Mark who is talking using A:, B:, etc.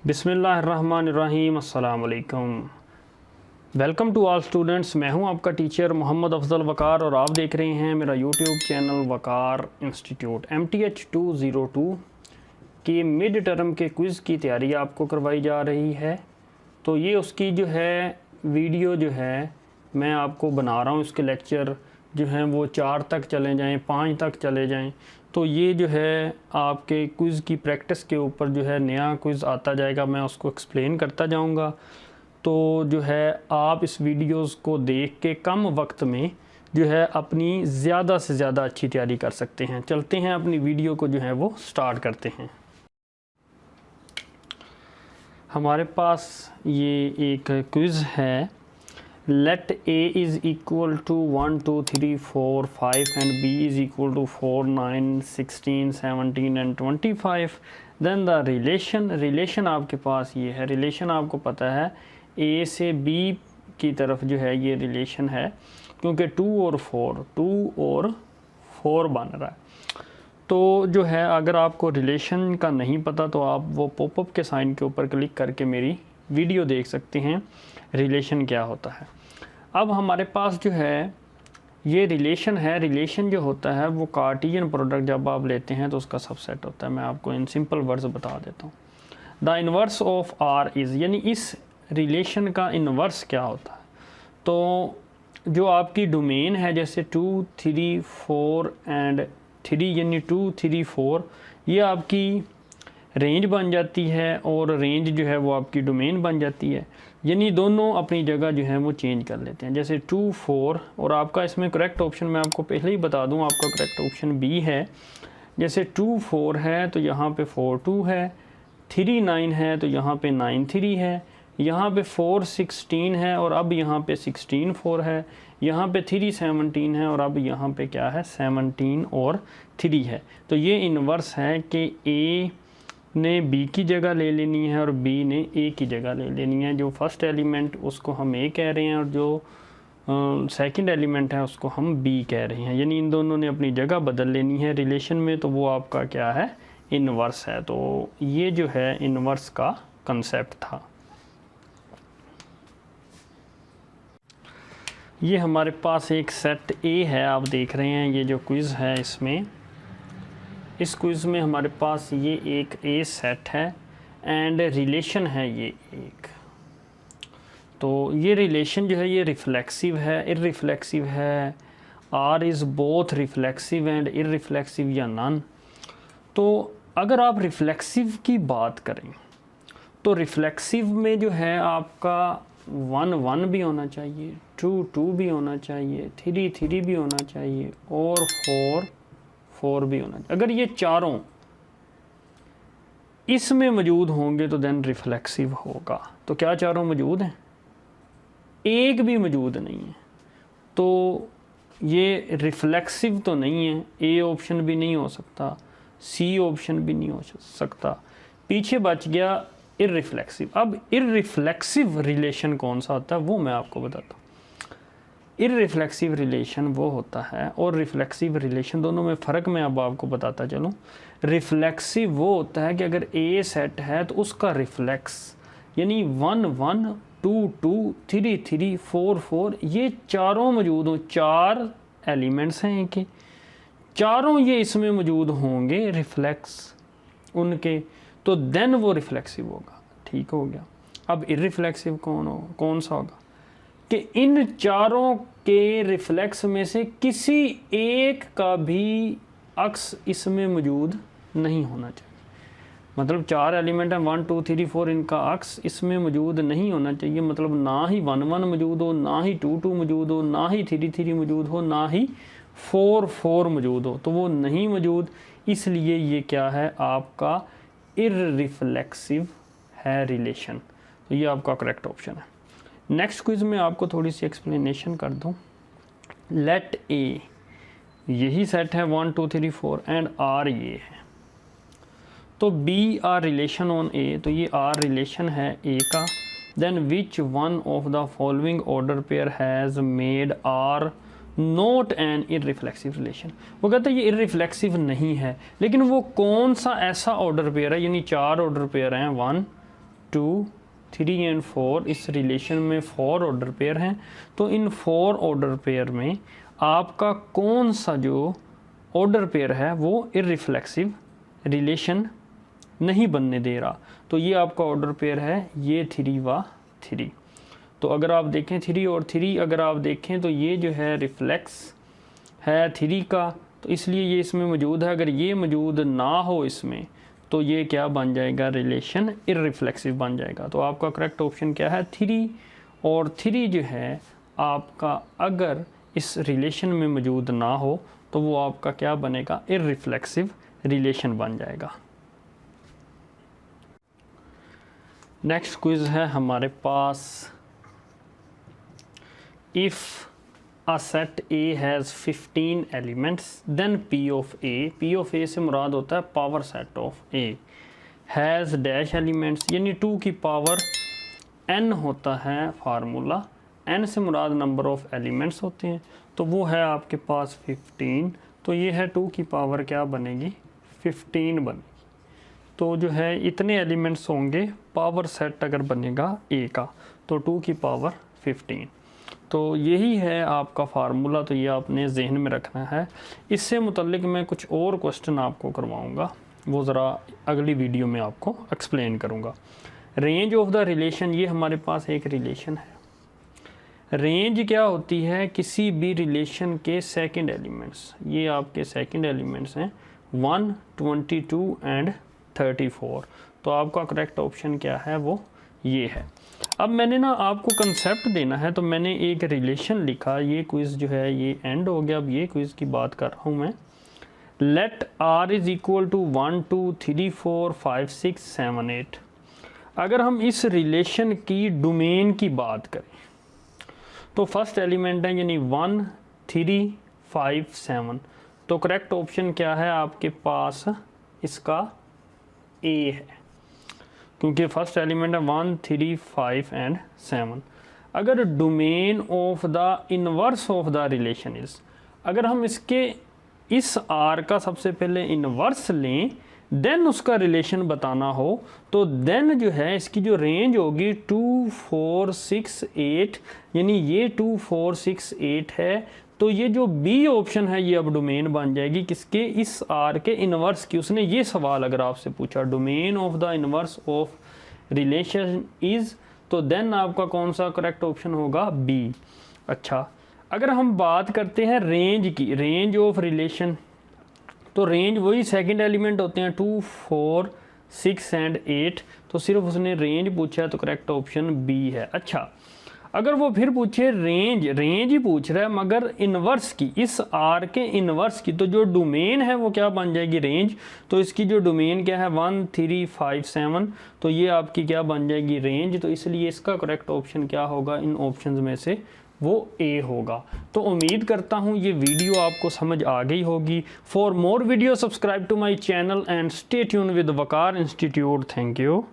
A: बिस्मिल्लाहिर्रहमानिर्रहीम, अस्सलाम वालेकुम। Welcome to all students. मैं हूं आपका टीचर मोहम्मद अफजल वकार और आप देख रहे हैं मेरा यूट्यूब चैनल वकार इंस्टीट्यूट। MTH 202 की मिड टर्म के क्विज़ की तैयारी आपको करवाई जा रही है। तो ये उसकी जो है वीडियो जो है मैं आपको बना रहा हूँ। इसके लेक्चर जो हैं वो 4 तक चले जाएँ, 5 तक चले जाएँ। तो ये जो है आपके क्विज़ की प्रैक्टिस के ऊपर जो है नया क्विज़ आता जाएगा, मैं उसको एक्सप्लेन करता जाऊंगा। तो जो है आप इस वीडियोस को देख के कम वक्त में जो है अपनी ज़्यादा से ज़्यादा अच्छी तैयारी कर सकते हैं। चलते हैं अपनी वीडियो को जो है वो स्टार्ट करते हैं। हमारे पास ये एक क्विज़ है। Let A is equal to 1, 2, 3, 4, 5 and B is equal to 4, 9, 16, 17 and 25. Then the relation आपके पास ये है। रिलेशन आपको पता है A से B की तरफ जो है ये रिलेशन है, क्योंकि 2 और 4 बन रहा है। तो जो है अगर आपको रिलेशन का नहीं पता तो आप वो पॉपअप के साइन के ऊपर क्लिक करके मेरी वीडियो देख सकते हैं रिलेशन क्या होता है। अब हमारे पास जो है ये रिलेशन है। रिलेशन जो होता है वो कार्टेशियन प्रोडक्ट जब आप लेते हैं तो उसका सबसेट होता है। मैं आपको इन सिंपल वर्ड्स बता देता हूँ। The inverse of R is, यानी इस रिलेशन का इन्वर्स क्या होता है। तो जो आपकी डोमेन है जैसे 2, 3, 4 एंड 3 यानी 2, 3, 4 ये आपकी रेंज बन जाती है और रेंज जो है वो आपकी डोमेन बन जाती है। यानी दोनों अपनी जगह जो है वो चेंज कर लेते हैं। जैसे 2, 4 और आपका इसमें करेक्ट ऑप्शन मैं आपको पहले ही बता दूं, आपका करेक्ट ऑप्शन बी है। जैसे 2, 4 है तो यहाँ पे 4, 2 है। 3, 9 है तो यहाँ पे 9, 3 है। यहाँ पे 4, 16 है और अब यहाँ पे 16, 4 है। यहाँ पे 3, 17 है और अब यहाँ पे क्या है 17 और 3 है। तो ये इन्वर्स है कि ए ने बी की जगह ले लेनी है और बी ने ए की जगह ले लेनी है। जो फर्स्ट एलिमेंट उसको हम ए कह रहे हैं और जो सेकंड एलिमेंट है उसको हम बी कह रहे हैं। यानी इन दोनों ने अपनी जगह बदल लेनी है रिलेशन में, तो वो आपका क्या है इन्वर्स है। तो ये जो है इन्वर्स का कंसेप्ट था। ये हमारे पास एक सेट ए है, आप देख रहे हैं ये जो क्विज़ है इसमें, इस क्विज़ में हमारे पास ये एक ए सेट है एंड रिलेशन है ये एक। तो ये रिलेशन जो है ये रिफ्लेक्सिव है, इररिफ्लेक्सिव है। R is both reflexive and irreflexive या नन। तो अगर आप रिफ्लेक्सिव की बात करें तो रिफ्लेक्सिव में जो है आपका 1, 1 भी होना चाहिए, 2, 2 भी होना चाहिए, 3, 3 भी होना चाहिए और 4, 4 भी होना चाहिए। अगर ये चारों इसमें मौजूद होंगे तो देन रिफ्लेक्सिव होगा। तो क्या चारों मौजूद हैं? एक भी मौजूद नहीं है, तो ये रिफ्लेक्सिव तो नहीं है। ए ऑप्शन भी नहीं हो सकता, सी ऑप्शन भी नहीं हो सकता, पीछे बच गया इररिफ्लेक्सिव। अब इररिफ्लेक्सिव रिलेशन कौन सा होता है वो मैं आपको बताता हूँ। इररिफ्लेक्सिव रिलेशन वो होता है और रिफ्लेक्सिव रिलेशन दोनों में फ़र्क मैं अब आपको बताता चलूँ। रिफ्लेक्सिव वो होता है कि अगर ए सेट है तो उसका रिफ्लेक्स यानी 1, 1, 2, 2, 3, 3, 4, 4 ये चारों मौजूद हों। 4 एलिमेंट्स हैं इनके, चारों ये इसमें मौजूद होंगे रिफ्लेक्स उनके, तो देन वो रिफ्लेक्सिव होगा। ठीक हो गया। अब इररिफ्लेक्सिव कौन सा होगा कि इन चारों के रिफ्लेक्स में से किसी एक का भी अक्स इसमें मौजूद नहीं होना चाहिए। मतलब 4 एलिमेंट हैं 1, 2, 3, 4, इनका अक्स इसमें मौजूद नहीं होना चाहिए। मतलब ना ही 1, 1 मौजूद हो, ना ही 2, 2 मौजूद हो, ना ही 3, 3 मौजूद हो, ना ही 4, 4 मौजूद हो। तो वो नहीं मौजूद, इसलिए ये क्या है आपका इररिफ्लेक्सिव है रिलेशन। तो ये आपका करेक्ट ऑप्शन है। नेक्स्ट क्विज़ में आपको थोड़ी सी एक्सप्लेनेशन कर दूं। लेट ए यही सेट है 1, 2, 3, 4 एंड आर ये है। तो be R relation on A, तो ये आर रिलेशन है ए का। Then which one of the following order pair has made R not an irreflexive relation. वो कहते हैं ये इररिफ्लेक्सिव नहीं है, लेकिन वो कौन सा ऐसा ऑर्डर पेयर है, यानी 4 ऑर्डर पेयर हैं 1, 2, 3 एंड 4 इस रिलेशन में 4 ऑर्डर पेयर हैं। तो इन 4 ऑर्डर पेयर में आपका कौन सा जो ऑर्डर पेयर है वो इररिफ्लेक्सिव रिलेशन नहीं बनने दे रहा? तो ये आपका ऑर्डर पेयर है, ये 3 व 3। तो अगर आप देखें 3 और 3 अगर आप देखें तो ये जो है रिफ्लेक्स है 3 का, तो इसलिए ये इसमें मौजूद है। अगर ये मौजूद ना हो इसमें तो ये क्या बन जाएगा? रिलेशन इररिफ्लेक्सिव बन जाएगा। तो आपका करेक्ट ऑप्शन क्या है? 3 और 3 जो है आपका अगर इस रिलेशन में मौजूद ना हो तो वो आपका क्या बनेगा? इररिफ्लेक्सिव रिलेशन बन जाएगा। नेक्स्ट क्विज है हमारे पास, if a set A has 15 elements then P of A से मुराद होता है power set of A has dash elements, यानी 2 की पावर n होता है फार्मूला, n से मुराद नंबर ऑफ एलिमेंट्स होते हैं, तो वो है आपके पास 15। तो ये है 2 की पावर क्या बनेगी? 15 बनेगी। तो जो है इतने एलिमेंट्स होंगे, पावर सेट अगर बनेगा A का तो 2 की पावर 15। तो यही है आपका फार्मूला, तो ये आपने जहन में रखना है। इससे मुतल्लिक मैं कुछ और क्वेश्चन आपको करवाऊंगा, वो ज़रा अगली वीडियो में आपको एक्सप्लेन करूंगा। रेंज ऑफ द रिलेशन, ये हमारे पास एक रिलेशन है। रेंज क्या होती है? किसी भी रिलेशन के सेकंड एलिमेंट्स, ये आपके सेकंड एलिमेंट्स हैं 1, 22 एंड 34। तो आपका करेक्ट ऑप्शन क्या है? वो ये है। अब मैंने ना आपको कंसेप्ट देना है, तो मैंने एक रिलेशन लिखा। ये क्विज़ जो है ये एंड हो गया। अब ये क्विज़ की बात कर रहा हूँ मैं। Let R is equal to 1, 2, 3, 4, 5, 6, 7, 8। अगर हम इस रिलेशन की डोमेन की बात करें तो फर्स्ट एलिमेंट है यानी 1, 3, 5, 7। तो करेक्ट ऑप्शन क्या है आपके पास? इसका A है, क्योंकि फर्स्ट एलिमेंट है 1, 3, 5 एंड 7। अगर domain of the inverse of the relation is, अगर हम इसके इस R का सबसे पहले इनवर्स लें देन उसका रिलेशन बताना हो तो देन जो है इसकी जो रेंज होगी 2, 4, 6, 8, यानी ये 2, 4, 6, 8 है। तो ये जो बी ऑप्शन है ये अब डोमेन बन जाएगी किसके? इस R के इनवर्स की। उसने ये सवाल अगर आपसे पूछा domain of the inverse of relation is, तो देन आपका कौन सा करेक्ट ऑप्शन होगा? बी। अच्छा, अगर हम बात करते हैं रेंज की, रेंज ऑफ रिलेशन, तो रेंज वही सेकंड एलिमेंट होते हैं 2, 4, 6 एंड 8। तो सिर्फ उसने रेंज पूछा है तो करेक्ट ऑप्शन बी है। अच्छा, अगर वो फिर पूछे रेंज ही पूछ रहा है मगर इनवर्स की, इस R के इनवर्स की, तो जो डोमेन है वो क्या बन जाएगी? रेंज। तो इसकी जो डोमेन क्या है 1, 3, 5, 7, तो ये आपकी क्या बन जाएगी? रेंज। तो इसलिए इसका करेक्ट ऑप्शन क्या होगा इन ऑप्शंस में से? वो A होगा। तो उम्मीद करता हूँ ये वीडियो आपको समझ आ गई होगी। For more video subscribe to my channel and stay tune with Waqar Institute. Thank you.